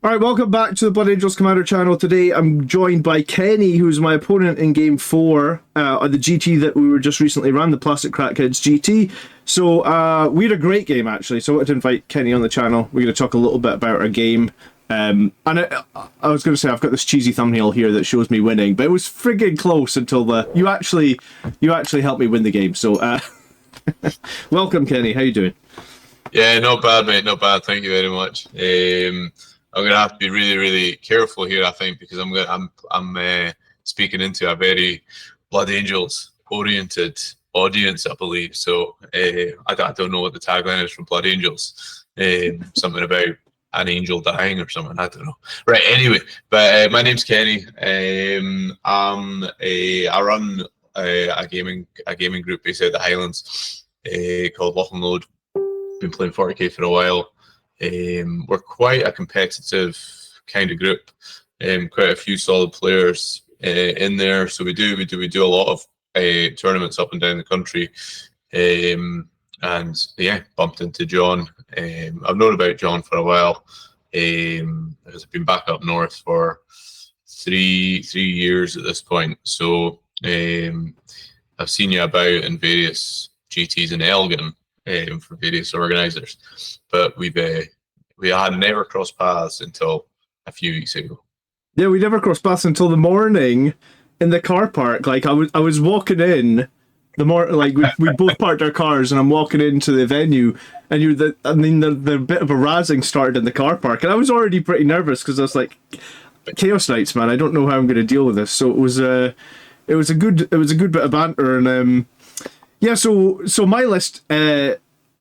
All right, welcome back to the Blood Angels Commander channel. Today I'm joined by Kenny, who's my opponent in Game 4 on the GT that we were just recently ran, the Plastic Crackheads GT. So we had a great game, actually, so I wanted to invite Kenny on the channel. We're going to talk a little bit about our game. And I was going to say, I've got this cheesy thumbnail here that shows me winning, but it was friggin' close until you actually helped me win the game. So welcome, Kenny. How you doing? Yeah, not bad, mate. Not bad. Thank you very much. I'm gonna have to be really, really careful here, I think, because I'm speaking into a very Blood Angels oriented audience, I believe. So I don't know what the tagline is from Blood Angels. Something about an angel dying or something. I don't know. Right. Anyway, but my name's Kenny. I run a gaming group based out of the Highlands called Loch and Load. Been playing 40k for a while. We're quite a competitive kind of group. Quite a few solid players in there. So we do a lot of tournaments up and down the country. And yeah, bumped into John. I've known about John for a while. Because I've been back up north for three years at this point. So I've seen you about in various GTs in Elgin. For various organisers, but we had never crossed paths until a few weeks ago. Yeah, we never crossed paths until the morning in the car park. Like I was walking in we both parked our cars, and I'm walking into the venue, and the bit of a razzing started in the car park, and I was already pretty nervous because I was like, Chaos Knights, man, I don't know how I'm going to deal with this. So it was a good bit of banter, and yeah, so my list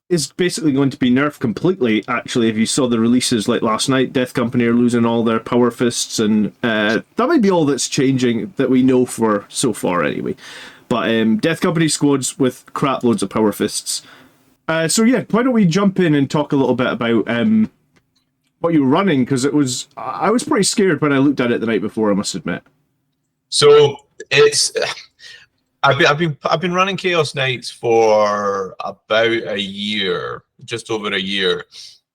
is basically going to be nerfed completely, actually. If you saw the releases like last night, Death Company are losing all their power fists, and that might be all that's changing that we know for so far anyway. But Death Company squads with crap loads of power fists. So yeah, why don't we jump in and talk a little bit about what you were running, because I was pretty scared when I looked at it the night before, I must admit. So it's... I've been running Chaos Knights for about a year, just over a year.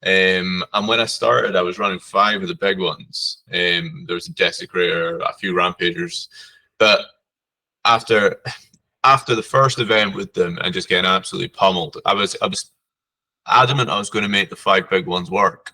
And when I started, I was running 5 of the big ones. There was a Desecrator, a few Rampagers. But after the first event with them and just getting absolutely pummeled, I was adamant I was going to make the 5 big ones work.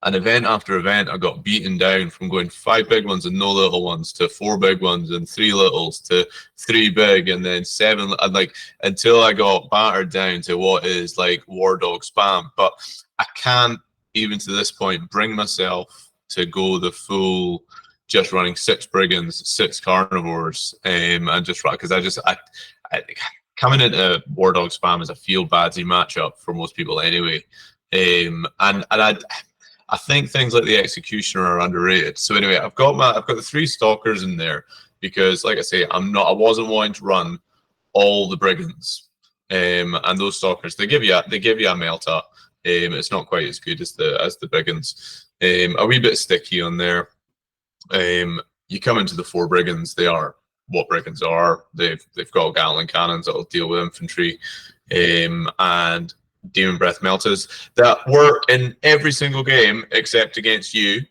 And event after event, I got beaten down from going 5 big ones and no little ones to 4 big ones and 3 littles to 3 big and then 7, and until I got battered down to what is like War Dog spam. But I can't, even to this point, bring myself to go the full, just running 6 brigands, 6 carnivores, and just run, because I coming into War Dog spam is a feel badsy matchup for most people anyway. I think things like the Executioner are underrated. So anyway, I've got the 3 Stalkers in there because, like I say, I wasn't wanting to run all the Brigands. And those Stalkers, they give you a Melta. It's not quite as good as the Brigands. A wee bit sticky on there. You come into the 4 Brigands, they are what Brigands are. They've got Gatling cannons that'll deal with infantry. And Demon Breath Meltas that work in every single game except against you,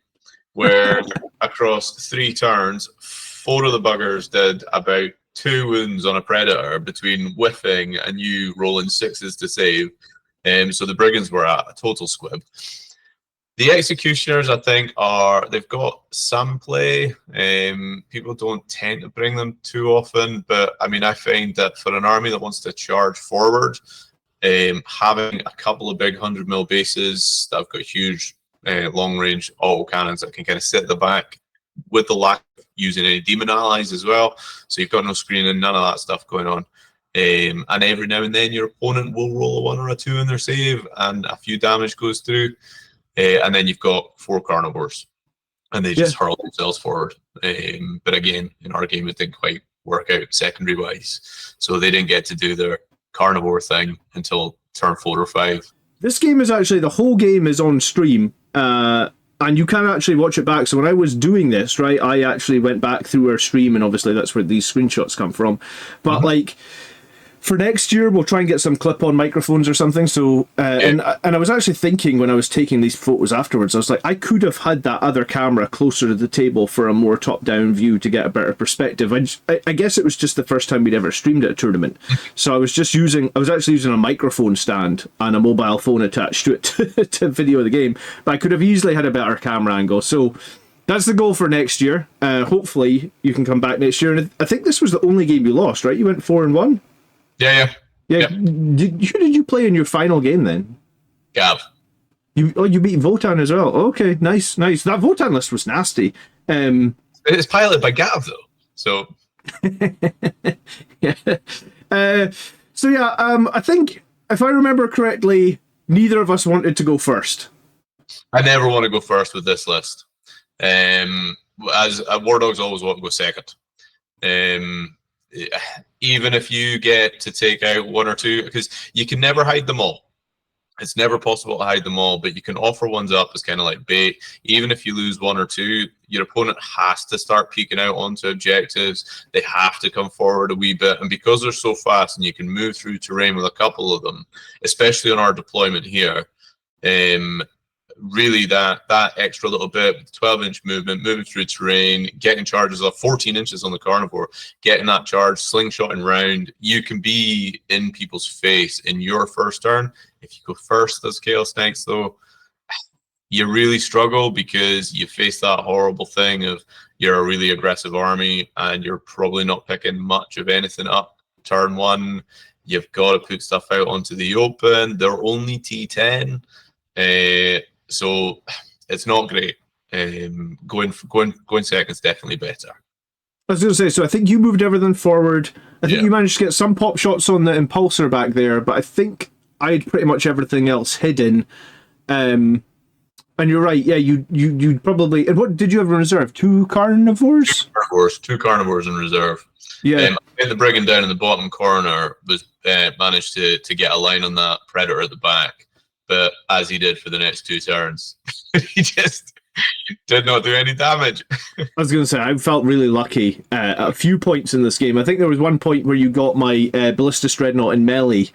where across 3 turns, 4 of the buggers did about 2 wounds on a Predator between whiffing and you rolling 6s to save. So the Brigands were a total squib. The Executioners, I think, they've got some play. People don't tend to bring them too often, but I mean, I find that for an army that wants to charge forward, having a couple of big 100mm bases that have got huge long range auto cannons that can kind of sit at the back with the lack of using any demon allies as well. So you've got no screening, none of that stuff going on. And every now and then your opponent will roll a 1 or a 2 in their save and a few damage goes through. And then you've got 4 carnivores and they just hurl themselves forward. But again, in our game, it didn't quite work out secondary wise. So they didn't get to do their carnivore thing until turn 4 or 5. This game is actually, the whole game is on stream, and you can actually watch it back. So when I was doing this, right, I actually went back through our stream, and obviously that's where these screenshots come from. But like, for next year, we'll try and get some clip-on microphones or something. So, and I was actually thinking when I was taking these photos afterwards, I was like, I could have had that other camera closer to the table for a more top-down view to get a better perspective. I guess it was just the first time we'd ever streamed at a tournament, so I was actually using a microphone stand and a mobile phone attached to it to video the game. But I could have easily had a better camera angle. So that's the goal for next year. Hopefully, you can come back next year. And I think this was the only game you lost, right? You went 4-1. Yeah. Who did you play in your final game then? Gav. You beat Votan as well. Okay, nice. That Votan list was nasty. It's piloted by Gav though, so yeah. I think if I remember correctly, neither of us wanted to go first. I never want to go first with this list. As War Dogs always want to go second. Even if you get to take out one or two, because you can never hide them all. It's never possible to hide them all, but you can offer ones up as kind of like bait. Even if you lose one or two, your opponent has to start peeking out onto objectives. They have to come forward a wee bit. And because they're so fast and you can move through terrain with a couple of them, especially on our deployment here, really that extra little bit, 12-inch movement, moving through terrain, getting charges of 14 inches on the carnivore, getting that charge, slingshotting round, you can be in people's face in your first turn. If you go first as Chaos Knights, though, you really struggle because you face that horrible thing of you're a really aggressive army and you're probably not picking much of anything up turn one. You've got to put stuff out onto the open. They're only T10. So it's not great. Going second is definitely better. I was going to say, so I think you moved everything forward. I think you managed to get some pop shots on the impulsor back there, but I think I had pretty much everything else hidden. And you're right, yeah, you probably... And what did you have in reserve? Two carnivores? Two carnivores in reserve. Yeah. The brigand down in the bottom corner was managed to get a line on that predator at the back. But as he did for the next two turns, he just did not do any damage. I was going to say, I felt really lucky at a few points in this game. I think there was one point where you got my Ballistus Dreadnought in melee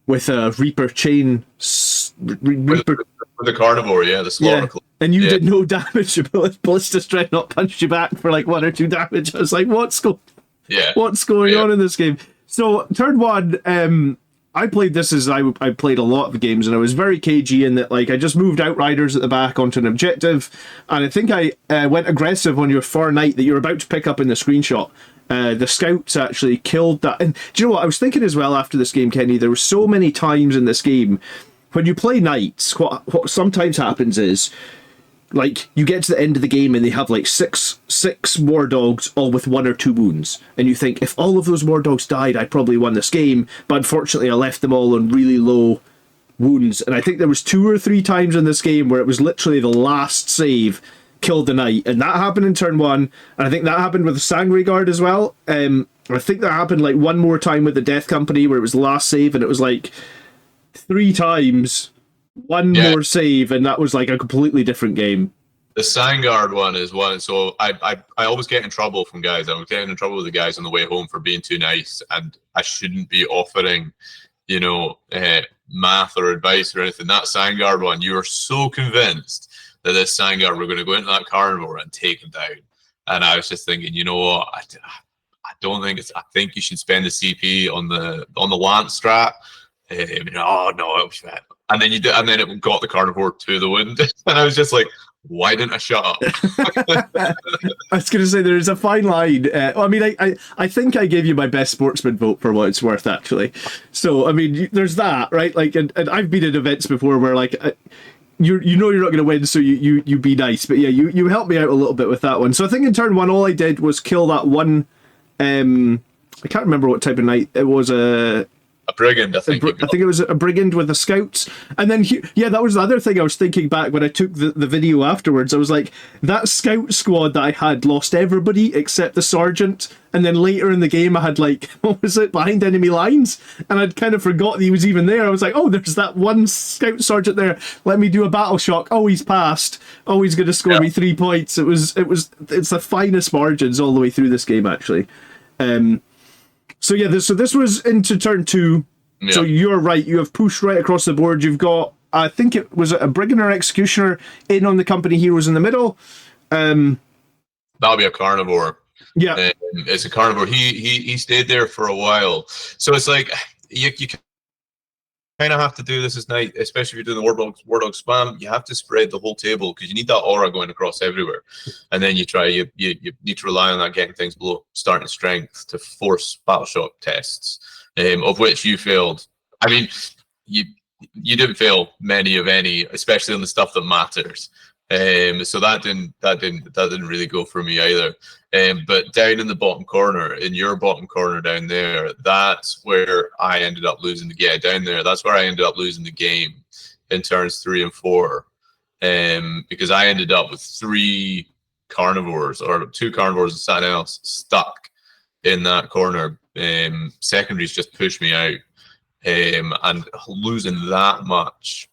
with a Reaper chain. With the carnivore, the slaughter. Yeah. And you did no damage. Ballistus Dreadnought punched you back for like 1 or 2 damage. I was like, what's going on in this game? So, turn one, I played this as I played a lot of games, and I was very cagey in that, like, I just moved Outriders at the back onto an objective, and I think I went aggressive on your far knight that you're about to pick up in the screenshot. The scouts actually killed that. And do you know what? I was thinking as well after this game, Kenny, there were so many times in this game when you play knights, what sometimes happens is, like, you get to the end of the game and they have like six war dogs all with 1 or 2 wounds, and you think, if all of those war dogs died, I probably won this game, but unfortunately I left them all on really low wounds. And I think there was 2 or 3 times in this game where it was literally the last save killed the knight, and that happened in turn 1, and I think that happened with the Sangre Guard as well. I think that happened like one more time with the Death Company where it was the last save, and it was like 3 times, one more save, and that was like a completely different game. The Sangard one is one. So I always get in trouble from guys. I was getting in trouble with the guys on the way home for being too nice, and I shouldn't be offering, math or advice or anything. That Sangard one, you were so convinced that this Sangard were going to go into that carnivore and take him down, and I was just thinking, you know what? I don't think it's. I think you should spend the CP on the Lance strat. Oh no, it was bad. And then you did, and then it got the carnivore to the wind, and I was just like, why didn't I shut up? I was going to say, there's a fine line. I think I gave you my best sportsman vote for what it's worth, actually. So, I mean, there's that, right? Like, and I've been at events before where, like, you're not going to win, so you be nice. But yeah, you helped me out a little bit with that one. So I think in turn 1, all I did was kill that one. I can't remember what type of knight it was. A brigand, I think. I think it was a brigand with the scouts. And then, that was the other thing I was thinking back when I took the video afterwards. I was like, that scout squad that I had lost everybody except the sergeant. And then later in the game, I had, like, what was it, behind enemy lines? And I'd kind of forgotten he was even there. I was like, oh, there's that one scout sergeant there. Let me do a battle shock. Oh, he's passed. Oh, he's going to score me 3 points. It's the finest margins all the way through this game, actually. So yeah, this was into turn 2. Yeah. So you're right. You have pushed right across the board. You've got, I think it was a brigand or executioner in on the company heroes in the middle. That'll be a carnivore. Yeah. It's a carnivore. He stayed there for a while. So it's like you kind of have to do this as night, especially if you're doing the War Dog spam. You have to spread the whole table because you need that aura going across everywhere. And then you need to rely on that getting things below starting strength to force battle shock tests, of which you failed. I mean, you didn't fail many of any, especially on the stuff that matters. So that didn't really go for me either. But down in the bottom corner, in your bottom corner down there, that's where I ended up losing the game. Down there, that's where I ended up losing the game in turns 3 and 4, because I ended up with 3 carnivores or 2 carnivores and something else stuck in that corner. Secondaries just pushed me out, and losing that much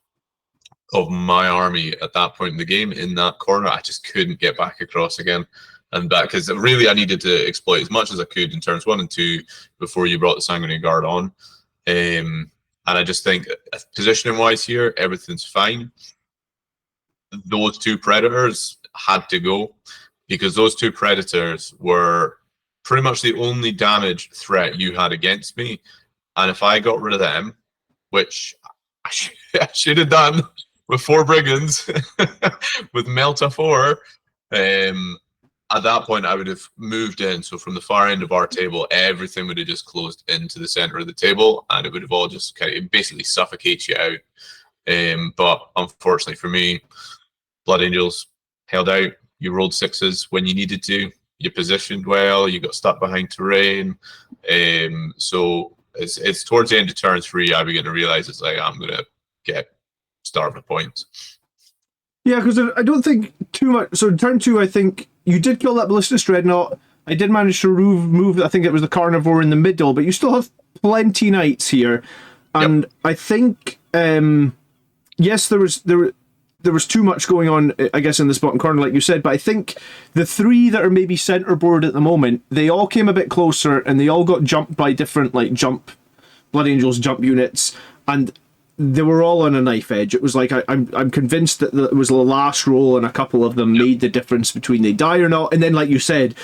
of my army at that point in the game in that corner, I just couldn't get back across again and back, because really I needed to exploit as much as I could in turns 1 and 2 before you brought the Sanguinary Guard on. And I just think positioning wise here, everything's fine. Those 2 predators had to go because those 2 predators were pretty much the only damage threat you had against me. And if I got rid of them, which I should have done with 4 brigands, with Melta 4, at that point I would have moved in. So from the far end of our table, everything would have just closed into the center of the table, and it would have all just kind of basically suffocate you out. But unfortunately for me, Blood Angels held out. You rolled 6s when you needed to. You positioned well. You got stuck behind terrain. So it's towards the end of turn 3, I begin to realize it's like I'm gonna get starved of points. Yeah, because I don't think too much. So in turn 2, I think you did kill that Ballistus Dreadnought. I did manage to move. I think it was the Carnivore in the middle, but you still have plenty knights here, and yep. I think yes, there was too much going on, I guess, in this bottom corner, like you said. But I think the 3 that are maybe centerboard at the moment, they all came a bit closer, and they all got jumped by different Blood Angels jump units, and they were all on a knife edge. It was like I'm convinced that it was the last roll, and a couple of them made the difference between they die or not. And then, like you said,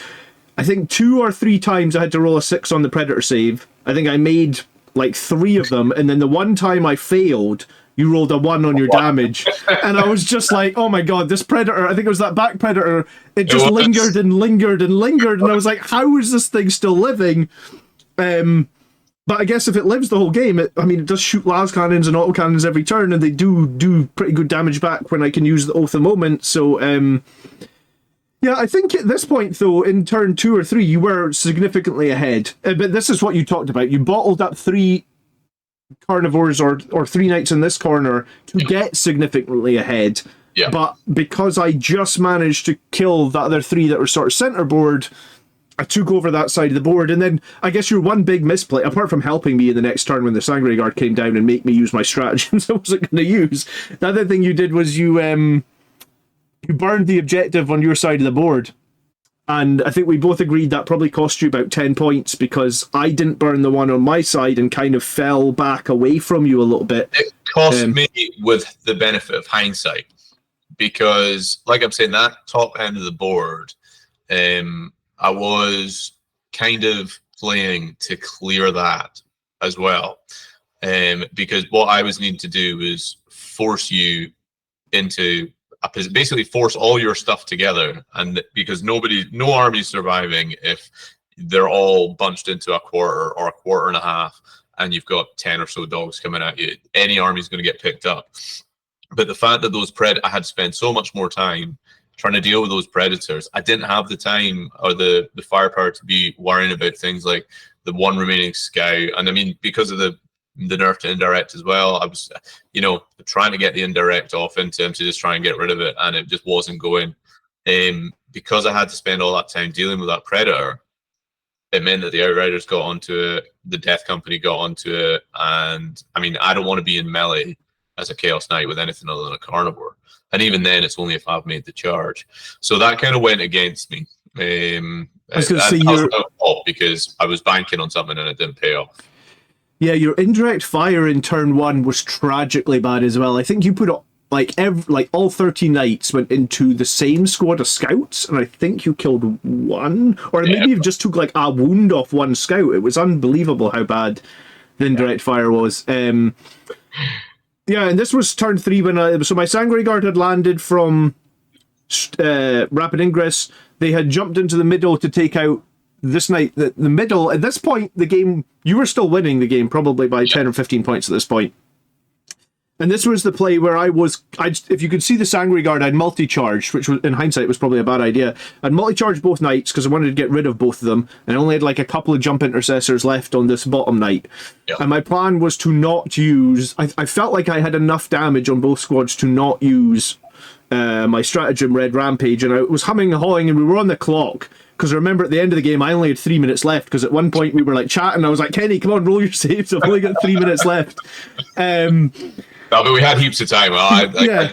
I think 2 or 3 times I had to roll a 6 on the Predator save. I think I made like 3 of them, and then the one time I failed, you rolled a 1 on your damage, and I was just like, oh my god, this Predator, I think it was that back Predator, it just lingered and lingered and lingered, and I was like, how is this thing still living? But I guess if it lives the whole game, it does shoot las cannons and auto cannons every turn, and they do pretty good damage back when I can use the Oath of Moment. So, yeah, I think at this point, though, in turn 2 or 3, you were significantly ahead. But this is what you talked about. You bottled up 3 carnivores or 3 knights in this corner to get significantly ahead. Yeah. But because I just managed to kill the other 3 that were sort of centerboard, I took over that side of the board. And then I guess your one big misplay, apart from helping me in the next turn when the Sanguinary Guard came down and make me use my stratagems I wasn't going to use, the other thing you did was you burned the objective on your side of the board. And I think we both agreed that probably cost you about 10 points because I didn't burn the one on my side and kind of fell back away from you a little bit. It cost me with the benefit of hindsight because, like I'm saying, that top end of the board, I was kind of playing to clear that as well. Because what I was needing to do was force you into basically force all your stuff together, and because no army's surviving if they're all bunched into a quarter or a quarter and a half and you've got 10 or so dogs coming at you. Any army's going to get picked up. But the fact that I had spent so much more time trying to deal with those predators, I didn't have the time or the firepower to be worrying about things like the one remaining scout. And I mean, because of the nerf to indirect as well, I was, trying to get the indirect off into him to just try and get rid of it, and it just wasn't going. Because I had to spend all that time dealing with that predator, it meant that the Outriders got onto it, the Death Company got onto it, and I mean, I don't want to be in melee as a Chaos Knight with anything other than a Carnivore. And even then, it's only if I've made the charge. So that kind of went against me. I was going to say that was my fault because I was banking on something and it didn't pay off. Yeah, your indirect fire in turn 1 was tragically bad as well. I think you put up like all 30 knights went into the same squad of scouts, and I think you killed one, or maybe you just took like a wound off one scout. It was unbelievable how bad the indirect fire was. Yeah, and this was turn 3 when so my Sangre Guard had landed from rapid ingress. They had jumped into the middle to take out this knight. The middle at this point, the game, you were still winning the game probably by 10 or 15 points at this point. And this was the play where if you could see the Sangre Guard, I'd multi-charged, which was, in hindsight was probably a bad idea. I'd multi-charged both knights because I wanted to get rid of both of them, and I only had like a couple of jump intercessors left on this bottom knight. Yep. And my plan was to not use, I felt like I had enough damage on both squads to not use my stratagem Red Rampage, and I was humming and hawing, and we were on the clock. Because I remember at the end of the game, I only had 3 minutes left. Because at one point we were like chatting, I was like, "Kenny, come on, roll your saves. I've only got 3 minutes left." No, but we had heaps of time. I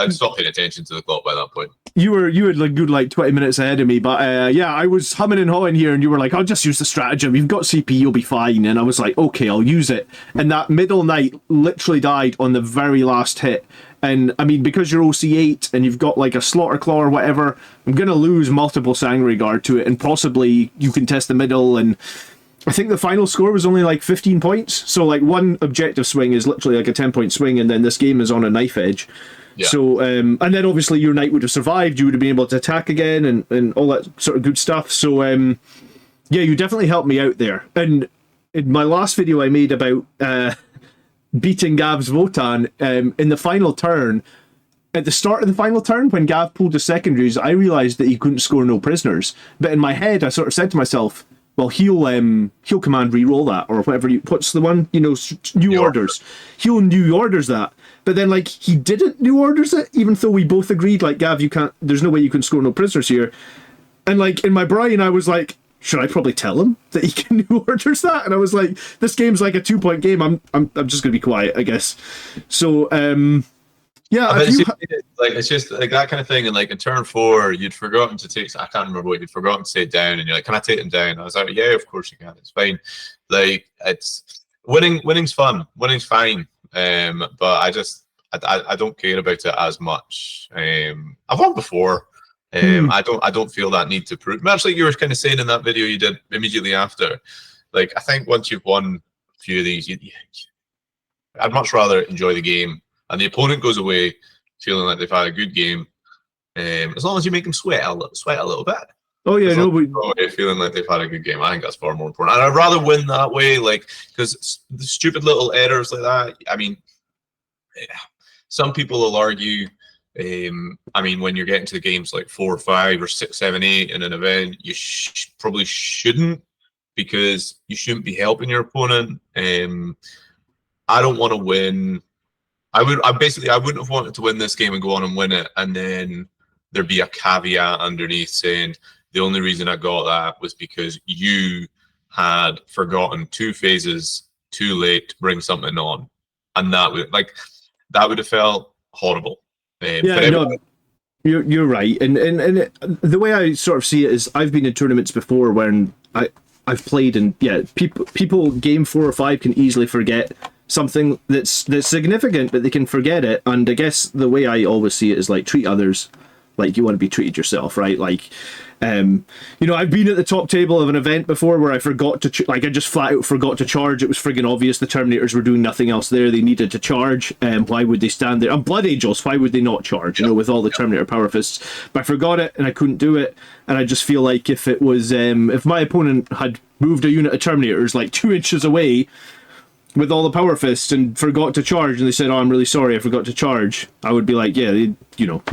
stopped paying attention to the clock by that point. You had like good like 20 minutes ahead of me, but yeah, I was humming and hawing here, and you were like, "I'll just use the stratagem. You've got CP, you'll be fine." And I was like, "Okay, I'll use it." And that middle knight literally died on the very last hit. And I mean, because you're OC8 and you've got like a Slaughter Claw or whatever, I'm gonna lose multiple Sangre Guard to it, and possibly you can test the middle. And I think the final score was only like 15 points. So like one objective swing is literally like a 10-point swing, and then this game is on a knife edge. Yeah. So and then obviously your knight would have survived. You would have been able to attack again and all that sort of good stuff. So yeah, you definitely helped me out there. And in my last video I made about beating Gav's Votan in the final turn. At the start of the final turn, when Gav pulled his secondaries, I realised that he couldn't score no prisoners. But in my head, I sort of said to myself, well, he'll command re-roll that, or whatever. What's the one? New orders. He'll new orders that. But then, like, he didn't new orders it, even though we both agreed, like, Gav, you can't. There's no way you can score no prisoners here. And like in my brain, I was like, should I probably tell him that he can new orders that? And I was like, this game's like a 2-point game. I'm just gonna be quiet, I guess. So yeah, it's just like that kind of thing. And like in turn 4, you'd forgotten to take. I can't remember what you'd forgotten to take down, and you're like, "Can I take him down?" I was like, "Yeah, of course you can. It's fine." Like it's winning's fun. Winning's fine. But I don't care about it as much. I've won before. I don't feel that need to prove. Much like you were kind of saying in that video you did immediately after. Like I think once you've won a few of these, I'd much rather enjoy the game. And the opponent goes away feeling like they've had a good game, as long as you make them sweat a little bit. Oh yeah, no, but feeling like they've had a good game, I think that's far more important. And I'd rather win that way, like because the stupid little errors like that. I mean, some people will argue. I mean, when you're getting to the games like 4 or 5 or 6, 7, 8 in an event, you probably shouldn't, because you shouldn't be helping your opponent. I don't want to win. I wouldn't have wanted to win this game and go on and win it, and then there'd be a caveat underneath saying the only reason I got that was because you had forgotten 2 phases too late to bring something on, and that would have felt horrible. Yeah, no, you're right, and the way I sort of see it is I've been in tournaments before when I've played, and yeah, people game 4 or 5 can easily forget something that's significant, but they can forget it. And I guess the way I always see it is like treat others like you want to be treated yourself, right? Like, I've been at the top table of an event before where I forgot to I just flat out forgot to charge. It was friggin' obvious the Terminators were doing nothing else there. They needed to charge. Why would they stand there? And Blood Angels, why would they not charge? With all the Terminator power fists. But I forgot it and I couldn't do it. And I just feel like if it was if my opponent had moved a unit of Terminators like 2 inches away with all the power fists and forgot to charge, and they said, "Oh, I'm really sorry, I forgot to charge," I would be like, "Yeah,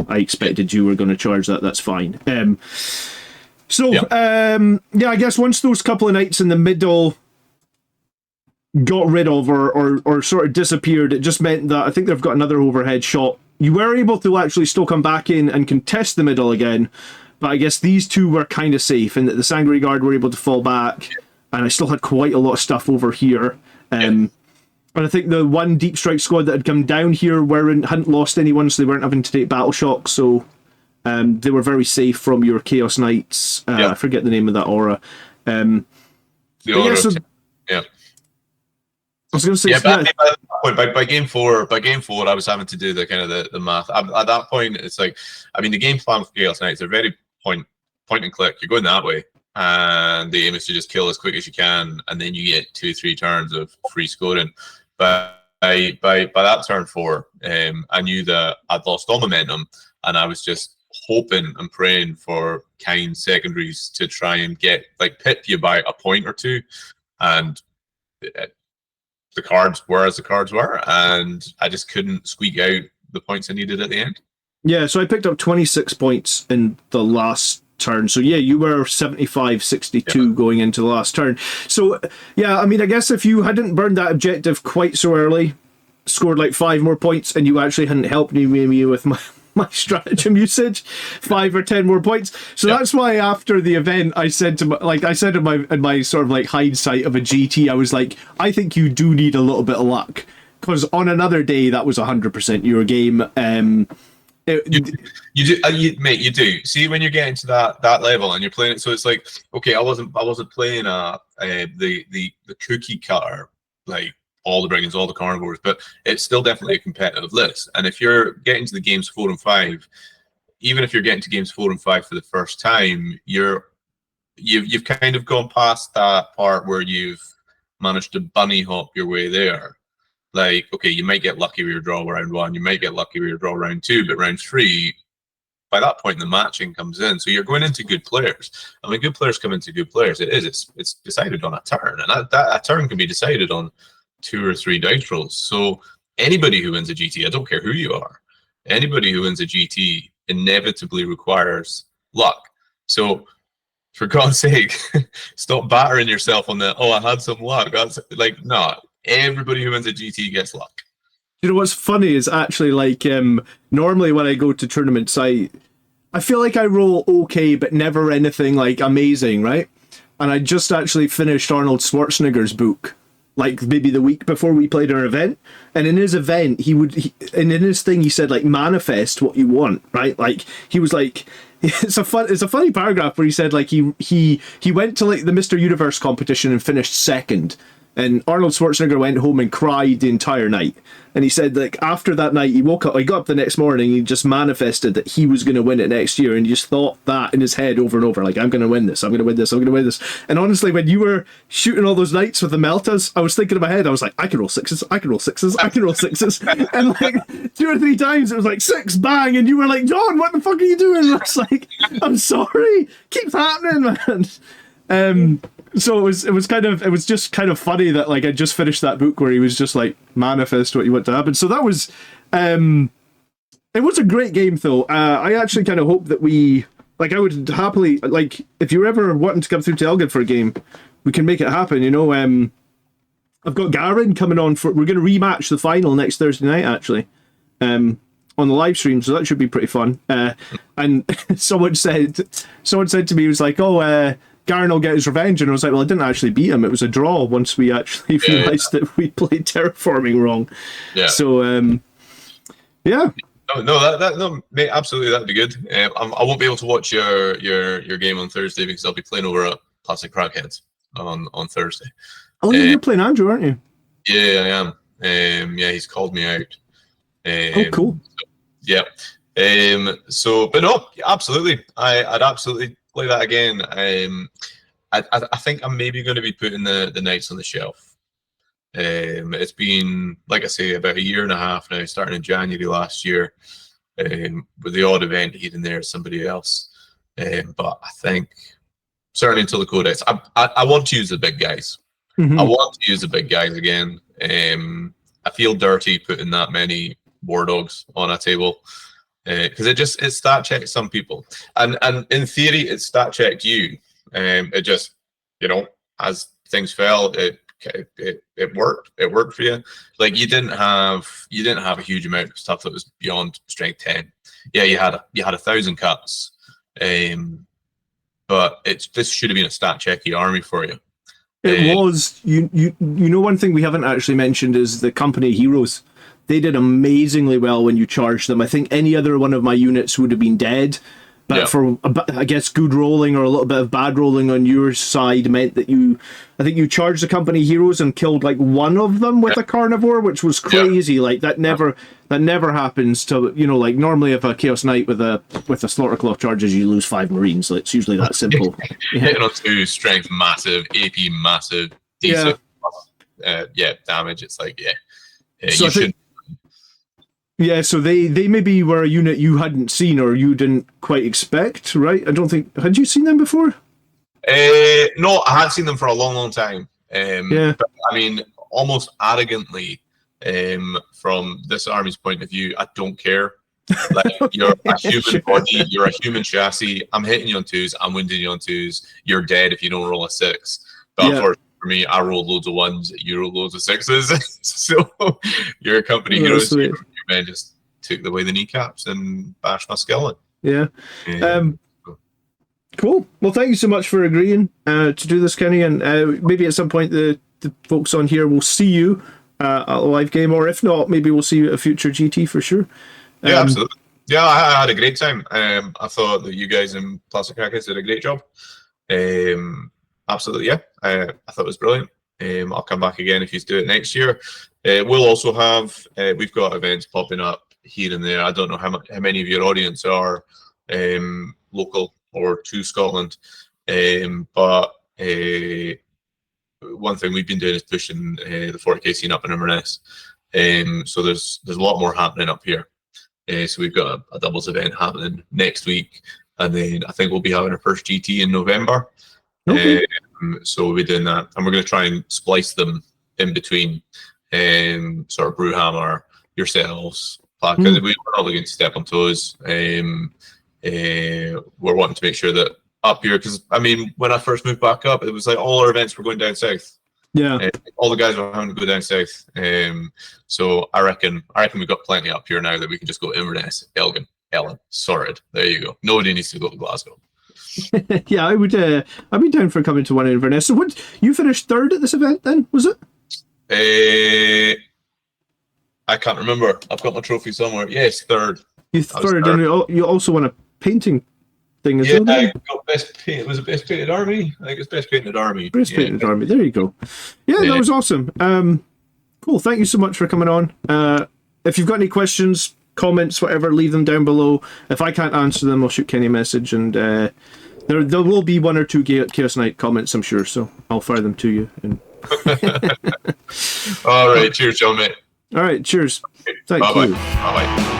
I expected you were going to charge that. That's fine." I guess once those couple of knights in the middle got rid of or sort of disappeared, it just meant that I think they've got another overhead shot. You were able to actually still come back in and contest the middle again, but I guess these 2 were kind of safe, and that the Sangre Guard were able to fall back, and I still had quite a lot of stuff over here. And I think the one deep strike squad that had come down here hadn't lost anyone, so they weren't having to take battle shock. So They were very safe from your Chaos Knights. I forget the name of that aura. The aura. Yeah. I was going to say, by game four, I was having to do the kind of the math. At that point, it's like, I mean, the game plan for Chaos Knights are very point and click. You're going that way, and the aim is to just kill as quick as you can, and then you get 2-3 turns of free scoring. But by that turn 4, I knew that I'd lost all momentum, and I was just hoping and praying for kind secondaries to try and get pip you by a point or two, and the cards were as the cards were, and I just couldn't squeak out the points I needed at the end. Yeah, so I picked up 26 points in the last turn. So yeah, you were 75-62 going into the last turn. So yeah, I mean, I guess if you hadn't burned that objective quite so early, scored like 5 more points, and you actually hadn't helped me with my stratagem usage, 5 or 10 more points. So that's why after the event, I said to in my sort of like hindsight of a GT, I was like, I think you do need a little bit of luck, because on another day that was 100% your game. You do, mate. You do. See, when you're getting to that level and you're playing it, so it's like, okay, I wasn't playing the cookie cutter, like all the brigands, all the carnivores, but it's still definitely a competitive list. And if you're getting to the games 4 and 5, even if you're getting to games 4 and 5 for the first time, you've kind of gone past that part where you've managed to bunny hop your way there. Like, okay, you might get lucky with your draw round 1, you might get lucky with your draw round 2, but round 3, by that point, the matching comes in. So you're going into good players. And when good players come into good players, it's decided on a turn. And that turn can be decided on 2 or 3 dice rolls. So anybody who wins a GT, I don't care who you are, anybody who wins a GT inevitably requires luck. So for God's sake, stop battering yourself on I had some luck. That's like, no. Everybody who wins a GT gets luck. You know what's funny is actually like normally when I go to tournaments, I feel like I roll okay, but never anything like amazing, right? And I just actually finished Arnold Schwarzenegger's book, like maybe the week before we played our event. And in his event, and in his thing, he said like manifest what you want, right? Like he was like, it's a funny paragraph where he said like he went to like the Mr. Universe competition and finished second. And Arnold Schwarzenegger went home and cried the entire night. And he said, like, after that night, he woke up, he got up the next morning, he just manifested that he was going to win it next year. And he just thought that in his head over and over, like, I'm going to win this, I'm going to win this, I'm going to win this. And honestly, when you were shooting all those nights with the Meltas, I was thinking in my head, I was like, I can roll 6s, I can roll 6s, I can roll 6s. And like 2 or 3 times, it was like 6, bang. And you were like, John, what the fuck are you doing? And I was like, I'm sorry, keeps happening, man. So it was just kind of funny that like I just finished that book where he was just like manifest what you want to happen. So that was it was a great game though. I actually kind of hope that I would happily, like, if you're ever wanting to come through to Elgin for a game, we can make it happen, you know. I've got Garen coming on we're going to rematch the final next Thursday night actually. On the live stream, so that should be pretty fun. And someone said to me, he was like, Garen will get his revenge, and I was like, well, I didn't actually beat him. It was a draw once we actually realised that we played terraforming wrong. Yeah. So, yeah. No, mate, absolutely, that'd be good. I won't be able to watch your game on Thursday because I'll be playing over at Classic Crackheads on Thursday. Oh, you're playing Andrew, aren't you? Yeah, I am. Yeah, he's called me out. Oh, cool. So, yeah. But no, absolutely. I'd absolutely play that again. I think I'm maybe going to be putting the Knights on the shelf. It's been, like I say, about 1.5 years now, starting in January last year, with the odd event here and there, somebody else. But I think certainly until the Codex, I want to use the big guys. Mm-hmm. I want to use the big guys again. I feel dirty putting that many war dogs on a table. Because it stat checks some people, and in theory it stat checked you. It just, you know, as things fell, it worked. It worked for you. Like you didn't have a huge amount of stuff that was beyond strength 10. Yeah, you had 1,000 cuts, but this should have been a stat checky army for you. It was. You know, one thing we haven't actually mentioned is the company heroes. they did amazingly well when you charged them. I think any other one of my units would have been dead. But for, I guess, good rolling or a little bit of bad rolling on your side meant that I think you charged the company heroes and killed like one of them with a carnivore, which was crazy. Like that never happens to, like normally if a Chaos Knight with a Slaughter Claw charges, you lose 5 Marines. It's usually that simple. Hitting on 2, strength massive, AP massive, decent damage. It's like, So you shouldn't. Yeah, so they maybe were a unit you hadn't seen or you didn't quite expect, right? I don't think... Had you seen them before? No, I hadn't seen them for a long, long time. But, I mean, almost arrogantly, from this army's point of view, I don't care. Like, you're a human body, you're a human chassis. I'm hitting you on 2s, I'm wounding you on 2s. You're dead if you don't roll a 6. But unfortunately for me, I roll loads of 1s, you roll loads of 6s. So you're a company heroes. Your men just took away the kneecaps and bashed my skull in. Cool. Well, thank you so much for agreeing to do this, Kenny. And maybe at some point the folks on here will see you at a live game, or if not, maybe we'll see you at a future GT for sure. Yeah, absolutely. Yeah, I had a great time. I thought that you guys in Plastic Crackers did a great job. Absolutely, yeah. I thought it was brilliant. I'll come back again if you do it next year. We'll also have, we've got events popping up here and there. I don't know how many of your audience are local or to Scotland, but one thing we've been doing is pushing the 40k scene up in Inverness. So there's a lot more happening up here. So we've got a doubles event happening next week, and then I think we'll be having our first GT in November. Okay. So we'll be doing that, and we're going to try and splice them in between, sort of Brewhammer, yourselves, because we're not looking to step on toes. We're wanting to make sure that up here, because I mean, when I first moved back up, it was like all our events were going down south. Yeah. All the guys were having to go down south. So I reckon we've got plenty up here now that we can just go Inverness, Elgin, Ellen, sorted. There you go. Nobody needs to go to Glasgow. Yeah, I would. I'd be down for coming to one in Inverness. So, what, you finished 3rd at this event? Then was it? I can't remember. I've got my trophy somewhere. Yes, 3rd. You 3rd, and you also won a painting thing as well. I got best paint. Was it best painted army? I think it's best painted army. Best painted army. There you go. Yeah, that was awesome. Cool. Thank you so much for coming on. If you've got any questions, comments, whatever, leave them down below. If I can't answer them, I'll shoot Kenny a message, and there will be 1 or 2 Chaos Knight comments, I'm sure, so I'll fire them to you. And all right, cheers, John, mate. All right, cheers. Thank Bye-bye. you. Bye-bye.